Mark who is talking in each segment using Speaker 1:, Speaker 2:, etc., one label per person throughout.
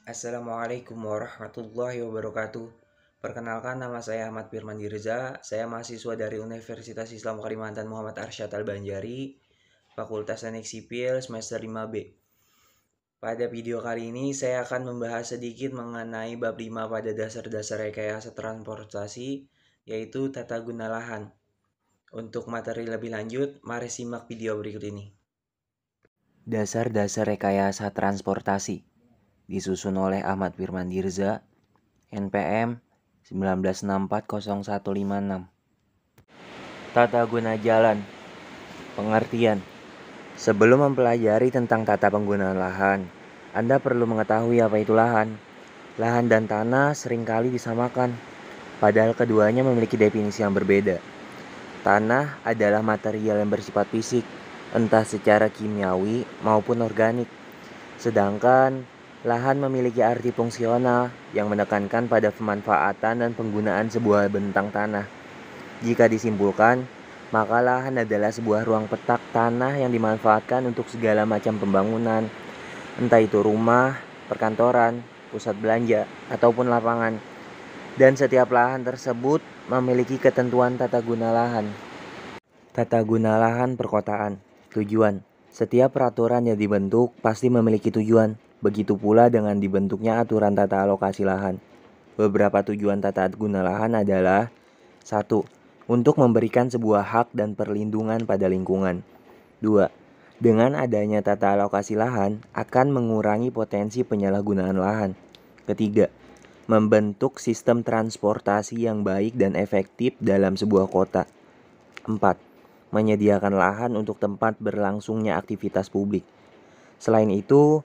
Speaker 1: Assalamualaikum warahmatullahi wabarakatuh. Perkenalkan, nama saya Ahmad Firman Dirza. Saya mahasiswa dari Universitas Islam Kalimantan Muhammad Arsyad Al-Banjari, Fakultas Teknik Sipil semester 5B. Pada video kali ini saya akan membahas sedikit mengenai bab 5 pada dasar-dasar rekayasa transportasi, yaitu tata guna lahan. Untuk materi lebih lanjut, mari simak video berikut ini. Dasar-dasar rekayasa transportasi disusun oleh Ahmad Firman Dirza, NPM 19640156. Tata guna jalan. Pengertian. Sebelum mempelajari tentang tata penggunaan lahan, Anda perlu mengetahui apa itu lahan. Lahan dan tanah seringkali disamakan, padahal keduanya memiliki definisi yang berbeda. Tanah adalah material yang bersifat fisik, entah secara kimiawi maupun organik. Sedangkan lahan memiliki arti fungsional yang menekankan pada pemanfaatan dan penggunaan sebuah bentang tanah. Jika disimpulkan, maka lahan adalah sebuah ruang petak tanah yang dimanfaatkan untuk segala macam pembangunan, entah itu rumah, perkantoran, pusat belanja, ataupun lapangan. Dan setiap lahan tersebut memiliki ketentuan tata guna lahan. Tata guna lahan perkotaan. Tujuan. Setiap peraturan yang dibentuk pasti memiliki tujuan. Begitu pula dengan dibentuknya aturan tata alokasi lahan. Beberapa tujuan tata guna lahan adalah: 1. Untuk memberikan sebuah hak dan perlindungan pada lingkungan. 2. Dengan adanya tata alokasi lahan akan mengurangi potensi penyalahgunaan lahan. Ketiga, membentuk sistem transportasi yang baik dan efektif dalam sebuah kota. 4. Menyediakan lahan untuk tempat berlangsungnya aktivitas publik. Selain itu,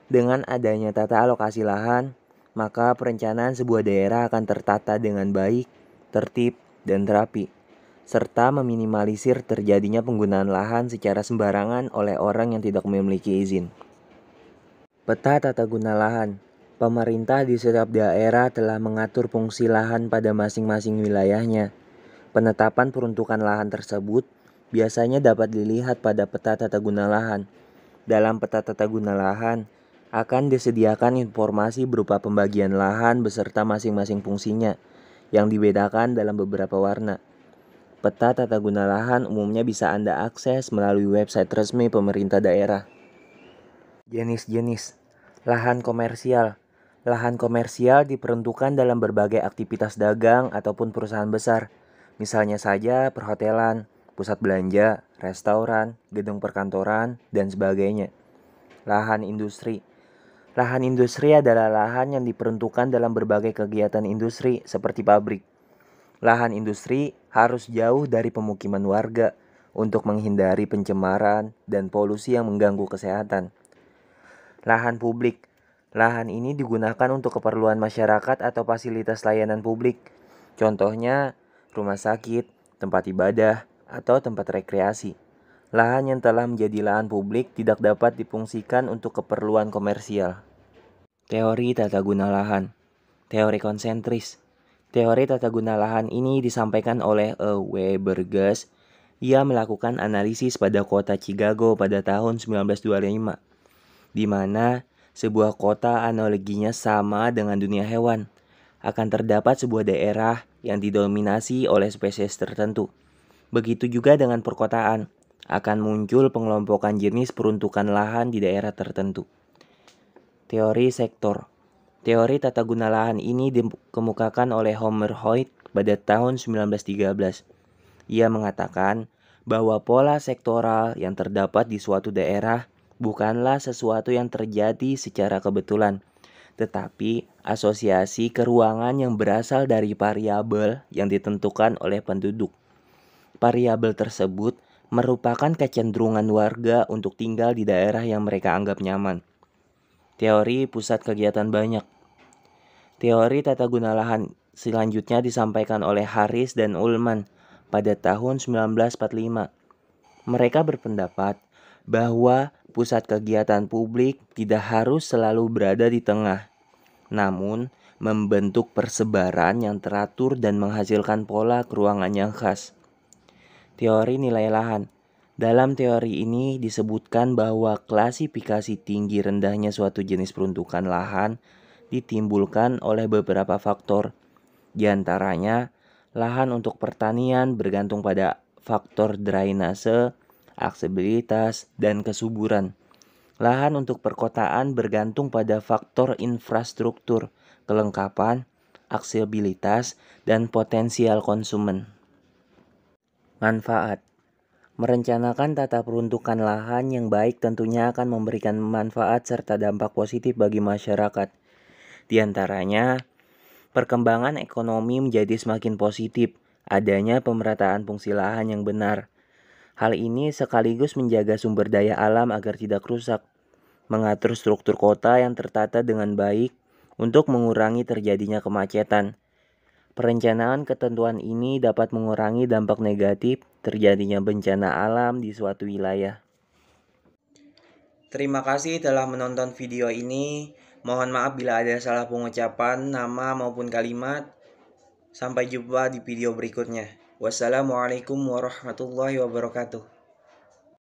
Speaker 1: dengan adanya tata alokasi lahan, maka perencanaan sebuah daerah akan tertata dengan baik, tertib, dan terapi, serta meminimalisir terjadinya penggunaan lahan secara sembarangan oleh orang yang tidak memiliki izin. Peta tata guna lahan. Pemerintah di setiap daerah telah mengatur fungsi lahan pada masing-masing wilayahnya. Penetapan peruntukan lahan tersebut biasanya dapat dilihat pada peta tata guna lahan. Dalam peta tata guna lahan akan disediakan informasi berupa pembagian lahan beserta masing-masing fungsinya yang dibedakan dalam beberapa warna. Peta tata guna lahan umumnya bisa Anda akses melalui website resmi pemerintah daerah. Jenis-jenis lahan komersial. Lahan komersial diperuntukkan dalam berbagai aktivitas dagang ataupun perusahaan besar. Misalnya saja perhotelan, pusat belanja, restoran, gedung perkantoran, dan sebagainya. Lahan industri. Lahan industri adalah lahan yang diperuntukkan dalam berbagai kegiatan industri seperti pabrik. Lahan industri harus jauh dari pemukiman warga untuk menghindari pencemaran dan polusi yang mengganggu kesehatan. Lahan publik. Lahan ini digunakan untuk keperluan masyarakat atau fasilitas layanan publik. Contohnya, rumah sakit, tempat ibadah, atau tempat rekreasi. Lahan yang telah menjadi lahan publik tidak dapat difungsikan untuk keperluan komersial. Teori tata guna lahan. Teori konsentris. Teori tata guna lahan ini disampaikan oleh E.W. Burgess. Ia melakukan analisis pada kota Chicago pada tahun 1925, di mana sebuah kota analoginya sama dengan dunia hewan. Akan terdapat sebuah daerah yang didominasi oleh spesies tertentu. Begitu juga dengan perkotaan, akan muncul pengelompokan jenis peruntukan lahan di daerah tertentu. Teori sektor. Teori tata guna lahan ini dikemukakan oleh Homer Hoyt pada tahun 1913. Ia mengatakan bahwa pola sektoral yang terdapat di suatu daerah bukanlah sesuatu yang terjadi secara kebetulan, tetapi asosiasi keruangan yang berasal dari variabel yang ditentukan oleh penduduk. Variabel tersebut merupakan kecenderungan warga untuk tinggal di daerah yang mereka anggap nyaman. Teori pusat kegiatan banyak. Teori tata guna lahan selanjutnya disampaikan oleh Harris dan Ullman pada tahun 1945. Mereka berpendapat bahwa pusat kegiatan publik tidak harus selalu berada di tengah, namun membentuk persebaran yang teratur dan menghasilkan pola keruangan yang khas. Teori nilai lahan. Dalam teori ini disebutkan bahwa klasifikasi tinggi rendahnya suatu jenis peruntukan lahan ditimbulkan oleh beberapa faktor. Di antaranya, lahan untuk pertanian bergantung pada faktor drainase, aksesibilitas, dan kesuburan. Lahan untuk perkotaan bergantung pada faktor infrastruktur, kelengkapan, aksesibilitas, dan potensial konsumen. Manfaat. Merencanakan tata peruntukan lahan yang baik tentunya akan memberikan manfaat serta dampak positif bagi masyarakat. Di antaranya, perkembangan ekonomi menjadi semakin positif, adanya pemerataan fungsi lahan yang benar. Hal ini sekaligus menjaga sumber daya alam agar tidak rusak, mengatur struktur kota yang tertata dengan baik untuk mengurangi terjadinya kemacetan. Perencanaan ketentuan ini dapat mengurangi dampak negatif terjadinya bencana alam di suatu wilayah. Terima kasih telah menonton video ini. Mohon maaf bila ada salah pengucapan nama maupun kalimat. Sampai jumpa di video berikutnya. Wassalamualaikum warahmatullahi wabarakatuh.